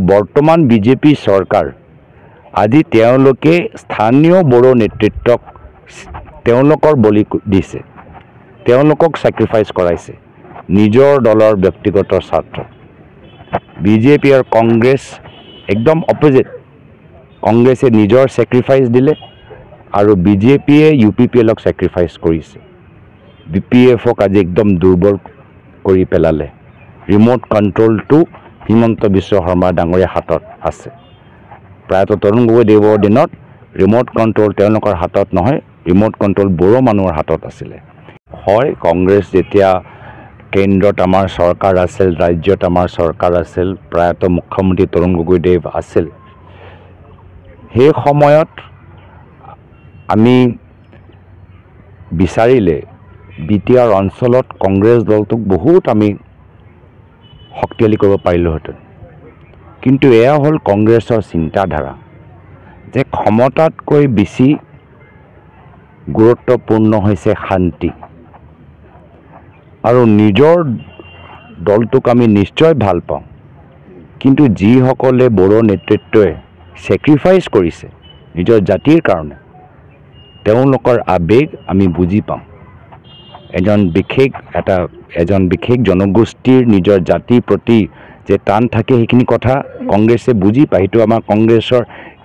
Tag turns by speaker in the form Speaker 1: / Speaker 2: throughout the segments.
Speaker 1: বৰ্তমান বিজেপি চৰকাৰ আজি তেওঁলোকে স্থানীয় বড়ো নেতৃত্বক তেওঁলোকৰ বলি দিছে, তেওঁলোকক স্যাক্ৰিফাইচ কৰাইছে নিজৰ দলৰ ব্যক্তিগত স্বাৰ্থ। বিজেপি আৰু কংগ্ৰেছ একদম অপোজিট। কংগ্ৰেছে নিজৰ স্যাক্ৰিফাইচ দিলে আৰু বিজেপিয়ে UPPLক স্যাক্ৰিফাইচ কৰিছে। BPFক আজি একদম দুৰ্বল কৰি পেলালে। ৰিমোট কণ্ট্ৰলটো হিমন্ত বিশ্ব শৰ্মা ডাঙৰীয়া হাতত আছে। প্ৰায়তঃ তৰুণ গগৈদেৱৰ দিনত ৰিমোট কণ্ট্ৰল তেওঁলোকৰ হাতত নহয়, ৰিমোট কণ্ট্ৰল বড়ো মানুহৰ হাতত আছিলে। হয়, কংগ্ৰেছ যেতিয়া কেন্দ্ৰত আমাৰ চৰকাৰ আছিল, ৰাজ্যত আমাৰ চৰকাৰ আছিল, প্ৰায়তঃ মুখ্যমন্ত্ৰী তৰুণ গগৈদেৱ আছিল, সেই সময়ত আমি বিচাৰিলে BTR অঞ্চলত কংগ্ৰেছ দলটোক বহুত আমি শক্তিশালী কৰিব পাৰিলোহেঁতেন। কিন্তু এয়া হ'ল কংগ্ৰেছৰ চিন্তাধাৰা যে ক্ষমতাতকৈ বেছি গুৰুত্বপূৰ্ণ হৈছে শান্তি। আৰু নিজৰ দলটোক আমি নিশ্চয় ভাল পাওঁ, কিন্তু যিসকলে বড়ো নেতৃত্বই স্যাক্ৰিফাইচ কৰিছে নিজৰ জাতিৰ কাৰণে, তেওঁলোকৰ আবেগ আমি বুজি পাওঁ। এজন বিশেষ জনগোষ্ঠীৰ নিজৰ জাতিৰ প্ৰতি যে টান থাকে, সেইখিনি কথা কংগ্ৰেছে বুজি পায়। সেইটো আমাৰ কংগ্ৰেছৰ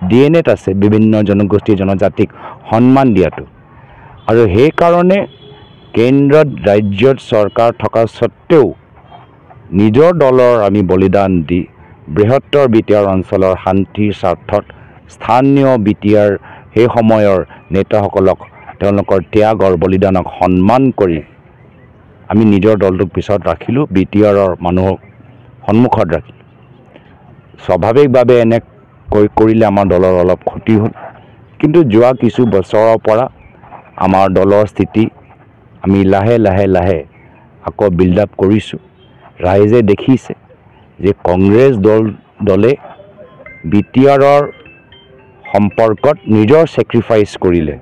Speaker 1: DNAত আছে, বিভিন্ন জনগোষ্ঠী জনজাতিক সন্মান দিয়াটো। আৰু সেইকাৰণে কেন্দ্ৰত ৰাজ্যত চৰকাৰ থকা স্বত্তেও নিজৰ দলৰ আমি বলিদান দি বৃহত্তৰ BTR অঞ্চলৰ শান্তিৰ স্বাৰ্থত স্থানীয় BTR সেই সময়ৰ নেতাসকলক তেওঁলোকৰ ত্যাগ আৰু বলিদানক সন্মান কৰি আমি নিজৰ দলটোক পিছত ৰাখিলোঁ, BTRৰ মানুহক সন্মুখত ৰাখিলোঁ। স্বাভাৱিকভাৱে এনেকৈ কৰিলে আমাৰ দলৰ অলপ ক্ষতি হ'ল, কিন্তু যোৱা কিছু বছৰৰ পৰা আমাৰ দলৰ স্থিতি আমি লাহে লাহে আকৌ বিল্ড আপ কৰিছোঁ। ৰাইজে দেখিছে যে কংগ্ৰেছ দলে BTRৰ সম্পৰ্কত নিজৰ স্যাক্ৰিফাইচ কৰিলে,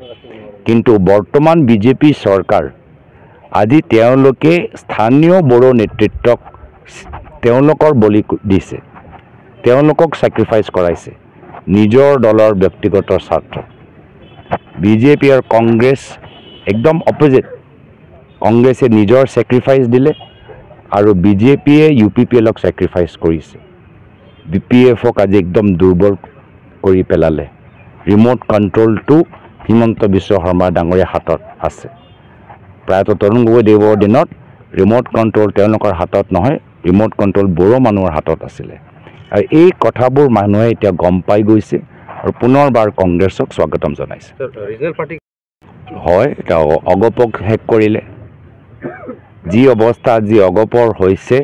Speaker 1: কিন্তু বৰ্তমান বিজেপি চৰকাৰ আজি তেওঁলোকে স্থানীয় বড়ো নেতৃত্বক তেওঁলোকৰ বলি দিছে, তেওঁলোকক স্যাক্ৰিফাইচ কৰাইছে নিজৰ দলৰ ব্যক্তিগত স্বাৰ্থ। বিজেপি আৰু কংগ্ৰেছ একদম অপোজিট। কংগ্ৰেছে নিজৰ স্যাক্ৰিফাইচ দিলে আৰু বিজেপিয়ে UPPLক স্যাক্ৰিফাইচ কৰিছে। BPFক আজি একদম দুৰ্বল কৰি পেলালে। ৰিমোট কণ্ট্ৰলটো হিমন্ত বিশ্ব শৰ্মা ডাঙৰীয়া হাতত আছে। প্ৰায়তঃ তৰুণ গগৈদেৱৰ দিনত ৰিমোট কণ্ট্ৰল তেওঁলোকৰ হাতত নহয়, ৰিমোট কণ্ট্ৰল বড়ো মানুহৰ হাতত আছিলে। আৰু এই কথাবোৰ মানুহে এতিয়া গম পাই গৈছে আৰু পুনৰবাৰ কংগ্ৰেছক স্বাগতম জনাইছে। হয়, এতিয়া অগপক শেষ কৰিলে। যি অৱস্থা যি অগপৰ হৈছে,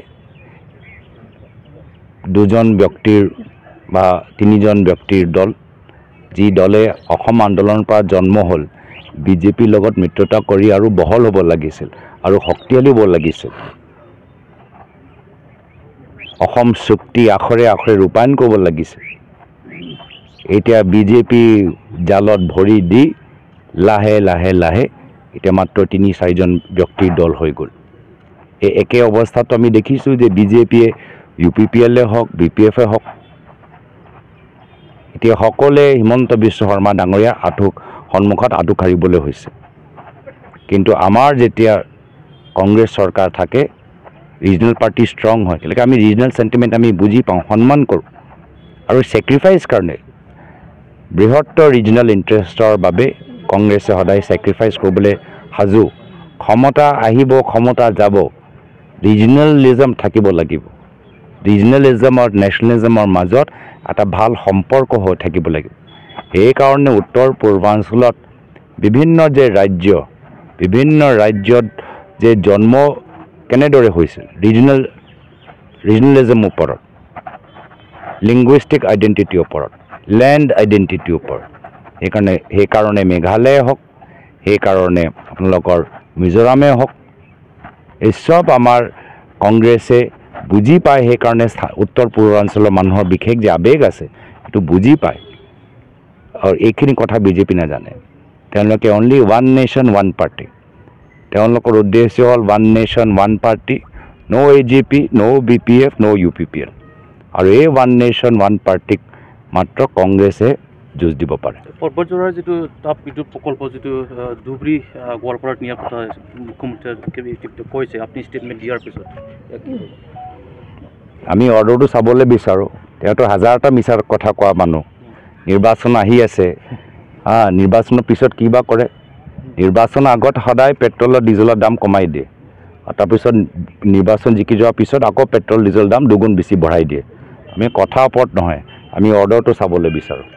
Speaker 1: দুজন ব্যক্তিৰ বা তিনিজন ব্যক্তিৰ দল, যি দলে অসম আন্দোলনৰ পৰা জন্ম হ'ল, বিজেপিৰ লগত মিত্ৰতা কৰি আৰু বহল হ'ব লাগিছিল আৰু শক্তিশালী হ'ব লাগিছিল। অসম চুক্তি আখৰে আখৰে ৰূপায়ণ কৰিব লাগিছিল। এতিয়া বিজেপি জালত ভৰি দি লাহে এতিয়া মাত্ৰ ৩-৪জন ব্যক্তিৰ দল হৈ গ'ল। এই একে অৱস্থাটো আমি দেখিছোঁ যে বিজেপিয়ে UPPL হওক, BPF হওক, এতিয়া সকলোৱে হিমন্ত বিশ্ব শৰ্মা ডাঙৰীয়া সন্মুখত আঁঠু কাঢ়িবলৈ হৈছে। কিন্তু আমাৰ যেতিয়া কংগ্ৰেছ চৰকাৰ থাকে, ৰিজনেল পাৰ্টি ষ্ট্ৰং হয়, তেনেকৈ আমি ৰিজনেল চেণ্টিমেণ্ট আমি বুজি পাওঁ, সন্মান কৰোঁ আৰু স্যাক্ৰিফাইচ কাৰণে বৃহত্তৰ ৰিজনেল ইণ্টাৰেষ্টৰ বাবে কংগ্ৰেছে সদায় স্যাক্ৰিফাইচ কৰিবলৈ সাজু। ক্ষমতা আহিব, ক্ষমতা যাব, ৰিজনেলিজম থাকিব লাগিব। ৰিজনেলিজম আৰু নেশ্যনেলিজমৰ মাজত এটা ভাল সম্পৰ্ক হৈ থাকিব লাগিব। সেইকাৰণে উত্তৰ পূৰ্বাঞ্চলত বিভিন্ন ৰাজ্যত যে জন্ম কেনেদৰে হৈছিল, ৰিজনেলিজমৰ ওপৰত, লিংগুইষ্টিক আইডেণ্টিটিৰ ওপৰত, লেণ্ড আইডেণ্টিটিৰ ওপৰত। সেইকাৰণে মেঘালয়ে হওক, সেইকাৰণে আপোনালোকৰ মিজোৰামে হওক, এই চব আমাৰ কংগ্ৰেছে বুজি পায়। সেইকাৰণে উত্তৰ পূৰ্বাঞ্চলৰ মানুহৰ বিশেষ যে আবেগ আছে, সেইটো বুজি পায়। আৰু এইখিনি কথা বিজেপি নাজানে। তেওঁলোকে only one nation one party, তেওঁলোকৰ উদ্দেশ্য হ'ল ওৱান নেশ্যন ওৱান পাৰ্টি, ন' AGP, ন' BPF, ন' UPPL। আৰু এই ওৱান নেশ্যন ওৱান পাৰ্টিক মাত্ৰ কংগ্ৰেছে যুঁজ দিব পাৰে।
Speaker 2: পৰ্বতজোৰাৰ যিটো তাপ বিদ্যুৎ প্ৰকল্প যিটো ধুবুৰী গোৱালপাৰাত নিয়াৰ কথা মুখ্যমন্ত্ৰীয়ে কৈছে, আপুনি ষ্টেটমেণ্ট দিয়াৰ পিছত
Speaker 1: আমি অৰ্ডাৰটো চাবলৈ বিচাৰোঁ। তেওঁতো হাজাৰটা মিছাৰ কথা কোৱা মানুহ। নিৰ্বাচন আহি আছে, নিৰ্বাচনৰ পিছত কি বা কৰে। নিৰ্বাচনৰ আগত সদায় পেট্ৰলৰ ডিজেলৰ দাম কমাই দিয়ে, তাৰপিছত নিৰ্বাচন জিকি যোৱাৰ পিছত আকৌ পেট্ৰল ডিজেলৰ দাম দুগুণ বেছি বঢ়াই দিয়ে। আমি কথাৰ ওপৰত নহয়, আমি অৰ্ডাৰটো চাবলৈ বিচাৰোঁ।